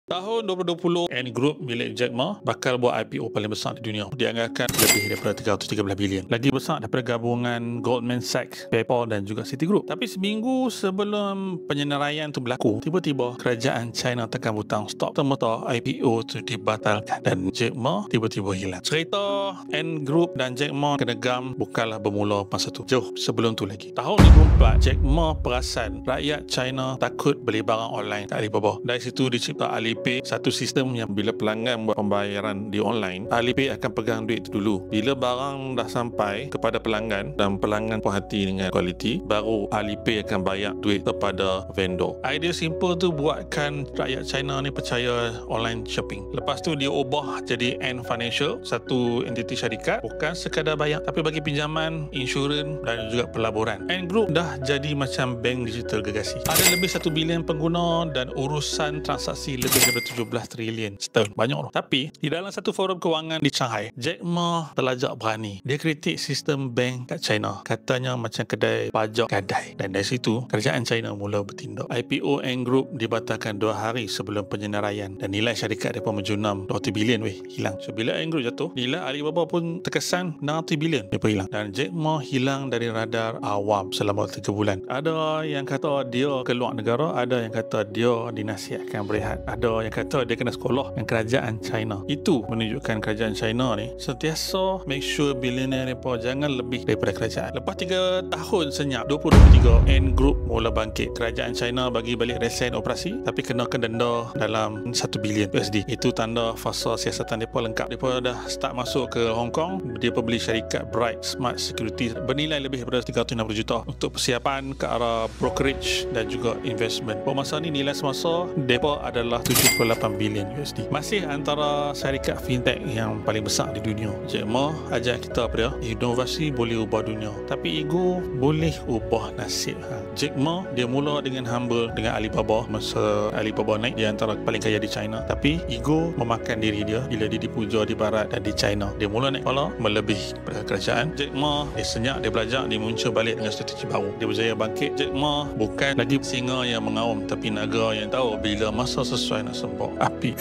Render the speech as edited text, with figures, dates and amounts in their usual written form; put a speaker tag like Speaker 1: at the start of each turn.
Speaker 1: Tahun 2020, Ant Group milik Jack Ma bakal buat IPO paling besar di dunia. Dianggarkan lebih daripada 313 bilion. Lagi besar daripada gabungan Goldman Sachs, PayPal dan juga Citigroup. Tapi seminggu sebelum penyenaraian itu berlaku, tiba-tiba kerajaan China tekan butang stop. Semata IPO itu dibatalkan dan Jack Ma tiba-tiba hilang. Cerita Ant Group dan Jack Ma kena gam bukanlah bermula masa tu. Jauh sebelum tu lagi. Tahun 2004, Jack Ma perasan rakyat China takut beli barang online kat Alibaba. Dari situ dicipta Alipay, satu sistem yang bila pelanggan buat pembayaran di online, Alipay akan pegang duit tu dulu. Bila barang dah sampai kepada pelanggan dan pelanggan puas hati dengan kualiti, baru Alipay akan bayar duit kepada vendor. Idea simple tu buatkan rakyat China ni percaya online shopping. Lepas tu dia ubah jadi Ant Financial, satu entiti syarikat, bukan sekadar bayar tapi bagi pinjaman, insurans dan juga pelaburan. Ant Group dah jadi macam bank digital gegasi. Ada lebih 1 bilion pengguna dan urusan transaksi lebih daripada 17 trilion setahun. Banyak tu. Tapi di dalam satu forum kewangan di Shanghai, Jack Ma terlajak berani. Dia kritik sistem bank kat China. Katanya macam kedai pajak gadai. Dan dari situ kerajaan China mula bertindak. IPO Ant Group dibatalkan 2 hari sebelum penyenaraian dan nilai syarikat mereka menjunam 200 bilion hilang. So bila Ant Group jatuh, nilai Alibaba pun terkesan 60 bilion mereka hilang. Dan Jack Ma hilang dari radar awam selama 3 bulan. Ada yang kata dia keluar negara, ada yang kata dia dinasihatkan berehat, ada yang kata dia kena sekolah dengan kerajaan China. Itu menunjukkan kerajaan China ni sentiasa make sure billionaire mereka jangan lebih daripada kerajaan. Lepas 3 tahun senyap, 2023 Ant Group mula bangkit. Kerajaan China bagi balik resen operasi tapi kenakan denda dalam 1 bilion USD. Itu tanda fasa siasatan mereka lengkap. Mereka dah start masuk ke Hong Kong. Dia membeli syarikat Bright Smart Security bernilai lebih daripada 360 juta untuk persiapan ke arah brokerage dan juga investment. Pada masa ni nilai semasa mereka adalah 78 bilion USD. Masih antara syarikat fintech yang paling besar di dunia. Jack Ma ajar kita apa dia? Inovasi boleh ubah dunia, tapi ego boleh ubah nasib. Jack Ma dia mula dengan humble dengan Alibaba. Masa Alibaba naik, dia antara paling kaya di China. Tapi ego memakan diri dia bila dia dipuja di barat dan di China. Dia mula naik kepala melebihi pada kerajaan. Jack Ma dia senyap, dia belajar, dia muncul balik dengan strategi baru. Dia berjaya bangkit. Jack Ma bukan lagi singa yang mengaum, tapi naga yang tahu bila masa sesuai nak sembah api.